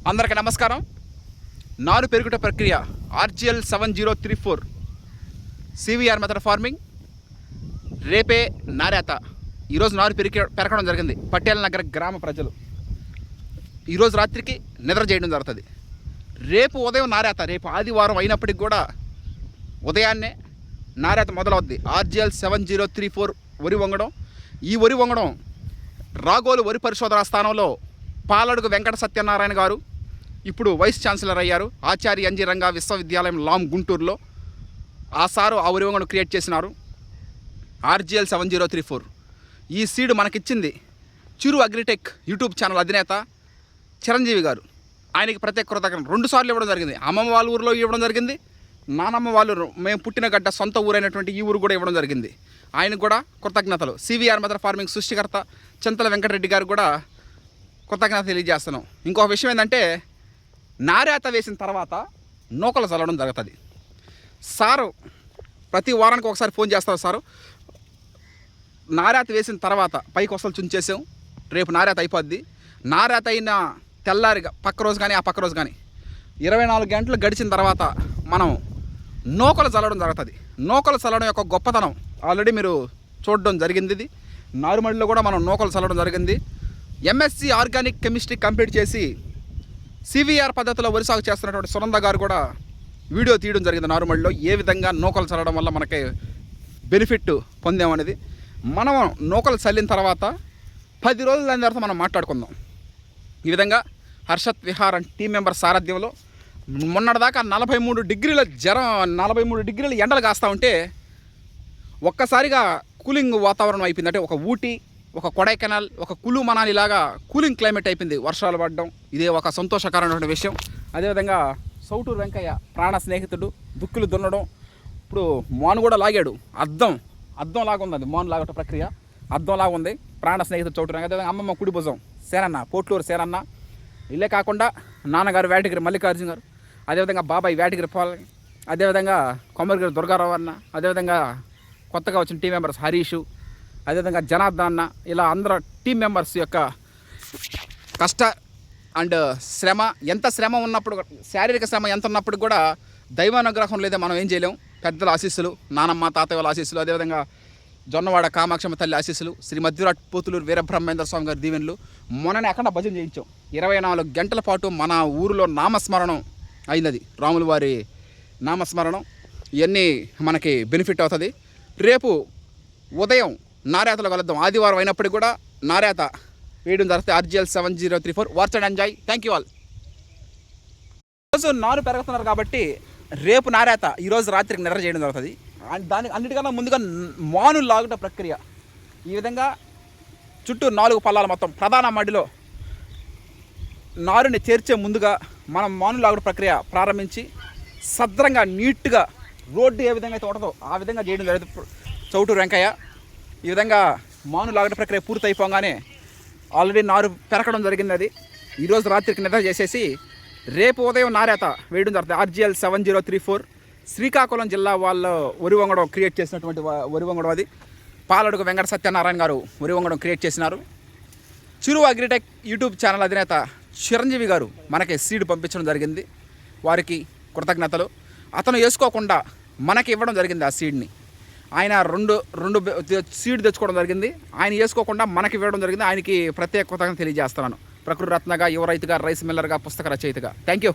అందరికీ నమస్కారం. నారు పెరుగుట ప్రక్రియ RGL 7034 CVR మెథడ్ ఫార్మింగ్ రేపే నారేత. ఈరోజు నారు పెరగడం జరిగింది. పటేల్ నగర్ గ్రామ ప్రజలు ఈరోజు రాత్రికి నిద్ర చేయడం జరుగుతుంది. రేపు ఉదయం నారేత. రేపు ఆదివారం అయినప్పటికి కూడా ఉదయాన్నే నారేత మొదలవుద్ది. RGL 7034 వరి వంగడం. ఈ వరి వంగడం రాగోలు వరి పరిశోధనా స్థానంలో పాలడుగు వెంకట సత్యనారాయణ గారు ఇప్పుడు వైస్ ఛాన్సలర్ అయ్యారు. ఆచార్య ఎన్జి రంగా విశ్వవిద్యాలయం లామ్ గుంటూరులో ఆ సారు ఆ వరి వంగను క్రియేట్ చేసినారు. RGL 7034 ఈ సీడ్ మనకిచ్చింది చిరు అగ్రిటెక్ యూట్యూబ్ ఛానల్ అధినేత చిరంజీవి గారు. ఆయనకి ప్రత్యేక కృతజ్ఞతలు 2 సార్లు ఇవ్వడం జరిగింది. అమ్మమ్మ వాళ్ళ ఊరిలో ఇవ్వడం జరిగింది, నానమ్మ వాళ్ళు మేము పుట్టిన గడ్డ సొంత ఊరైనటువంటి ఈ ఊరు కూడా ఇవ్వడం జరిగింది. ఆయనకు కూడా కృతజ్ఞతలు. CVR మెథడ్ ఫార్మింగ్ సృష్టికర్త చింతల వెంకటరెడ్డి గారు కూడా కృతజ్ఞత తెలియజేస్తున్నాం. ఇంకొక విషయం ఏంటంటే నారేత వేసిన తర్వాత నూకలు చల్లడం జరుగుతుంది. సారు ప్రతి వారానికి ఒకసారి ఫోన్ చేస్తారు. సారు నారేత వేసిన తర్వాత పైకి వస్తలు చుంచేసాం, రేపు నారేత అయిపోద్ది. నారేత అయిన తెల్లారిగా పక్క రోజు కానీ ఆ పక్క రోజు కానీ 24 గంటలు గడిచిన తర్వాత మనం నూకలు చల్లడం జరుగుతుంది. నూకలు చల్లడం యొక్క గొప్పతనం ఆల్రెడీ మీరు చూడడం జరిగింది. ఇది నారుమడిలో కూడా మనం నూకలు చల్లడం జరిగింది. MSc ఆర్గానిక్ కెమిస్ట్రీ కంప్లీట్ చేసి CVR పద్ధతిలో వరి సాగు చేస్తున్నటువంటి సునంద గారు కూడా వీడియో తీయడం జరిగింది. నారుమడిలో ఏ విధంగా నూకలు చల్లడం వల్ల మనకి బెనిఫిట్ పొందామనేది. మనం నూకలు చల్లిన తర్వాత 10 రోజుల తర్వాత మనం మాట్లాడుకుందాం. ఈ విధంగా హర్షత్ విహార్ టీం మెంబర్ సారథ్యంలో మొన్నటిదాకా 43 డిగ్రీల జ్వరం, 43 డిగ్రీల ఎండలు కాస్తూ ఉంటే ఒక్కసారిగా కూలింగ్ వాతావరణం అయిపోయింది. అంటే ఒక ఊటీ, ఒక కొడైకెనాల్, ఒక కులు మనాలి లాగా కూలింగ్ క్లైమేట్ అయిపోయింది. వర్షాలు పడడం ఇదే ఒక సంతోషకరమైనటువంటి విషయం. అదేవిధంగా సౌటూరు వెంకయ్య ప్రాణ స్నేహితుడు దుక్కులు దున్నడం. ఇప్పుడు మోను కూడా లాగాడు. అద్దం లాగా ఉంది. అది మోను లాగట ప్రక్రియ అద్దం లాగా ఉంది. ప్రాణ స్నేహితుడు చౌటూరు. అదేవిధంగా అమ్మమ్మ కుడి భుజం సేరన్న, పోట్లూరు సేరన్న. ఇల్లే కాకుండా నాన్నగారు వేటగిరి మల్లికార్జున గారు, అదేవిధంగా బాబాయ్ వేటగిరి పాల్, అదేవిధంగా కొమ్మరిగిరి దుర్గారావు అన్న, అదేవిధంగా కొత్తగా వచ్చిన టీం మెంబర్స్ హరీషు, అదేవిధంగా జనార్దన్ అన్న, ఇలా అందరూ టీం మెంబర్స్ యొక్క కష్ట అండ్ శ్రమ, ఎంత శ్రమ ఉన్నప్పుడు, శారీరక శ్రమ ఎంత ఉన్నప్పుడు కూడా దైవానుగ్రహం లేదా మనం ఏం చేయలేం. పెద్దల ఆశీస్సులు, నానమ్మ తాతయ్య వాళ్ళ ఆశీస్సులు, అదేవిధంగా జొన్నవాడ కామాక్షమ్మ తల్లి ఆశీస్సులు, శ్రీ మధ్యరాట్ పోతులూరు వీరబ్రహ్మేంద్ర స్వామి గారి దీవెనలు. మొన్ననే అక్కడ భజన చేయించాం. 24 గంటల పాటు మన ఊరిలో నామస్మరణం అయింది. రాముల వారి నామస్మరణం. ఇవన్నీ మనకి బెనిఫిట్ అవుతుంది. రేపు ఉదయం నారేతలో కలుద్దాం. ఆదివారం అయినప్పటికీ కూడా నారేత వేయడం జరిగితే RGL 7034 watch and enjoy. Thank you all. ఈరోజు నారు పెరుగుతున్నారు కాబట్టి రేపు నారేత ఈరోజు రాత్రికి నిద్ర చేయడం జరుగుతుంది. దానికి అన్నిటికన్నా ముందుగా మాను లాగుట ప్రక్రియ. ఈ విధంగా చుట్టూ 4 పల్లాలు మొత్తం ప్రధాన మడిలో నారుని చేర్చే ముందుగా మనం మాను లాగుట ప్రక్రియ ప్రారంభించి సద్రంగా నీట్గా రోడ్డు ఏ విధంగా అయితే ఉంటుందో ఆ విధంగా చేయడం జరుగుతుంది. చౌటూరు వెంకయ్య ఈ విధంగా మాను లాగట ప్రక్రియ పూర్తి అయిపోగానే ఆల్రెడీ నారు పెరగడం జరిగింది. అది ఈరోజు రాత్రికి నిద్ర చేసేసి రేపు ఉదయం నారేత వేయడం జరుగుతుంది. RGL 7034 శ్రీకాకుళం జిల్లా వాళ్ళు వరి వంగడం క్రియేట్ చేసినటువంటి వరి వంగడం. అది పాలడుగు వెంకట సత్యనారాయణ గారు వరి వంగడం క్రియేట్ చేసినారు. చిరు అగ్రిటెక్ యూట్యూబ్ ఛానల్ అధినేత చిరంజీవి గారు మనకి సీడ్ పంపించడం జరిగింది. వారికి కృతజ్ఞతలు. అతను వేసుకోకుండా మనకి ఇవ్వడం జరిగింది ఆ సీడ్ని. ఆయన రెండు సీడ్ తెచ్చుకోవడం జరిగింది. ఆయన వేసుకోకుండా మనకి ఇవ్వడం జరిగింది. ఆయనకి ప్రత్యేక కృతజ్ఞత తెలియజేస్తున్నాను. ప్రకృతి రత్నగా, యువ రైతుగా, రైస్ మిల్లర్గా, పుస్తక రచయితగా. Thank you.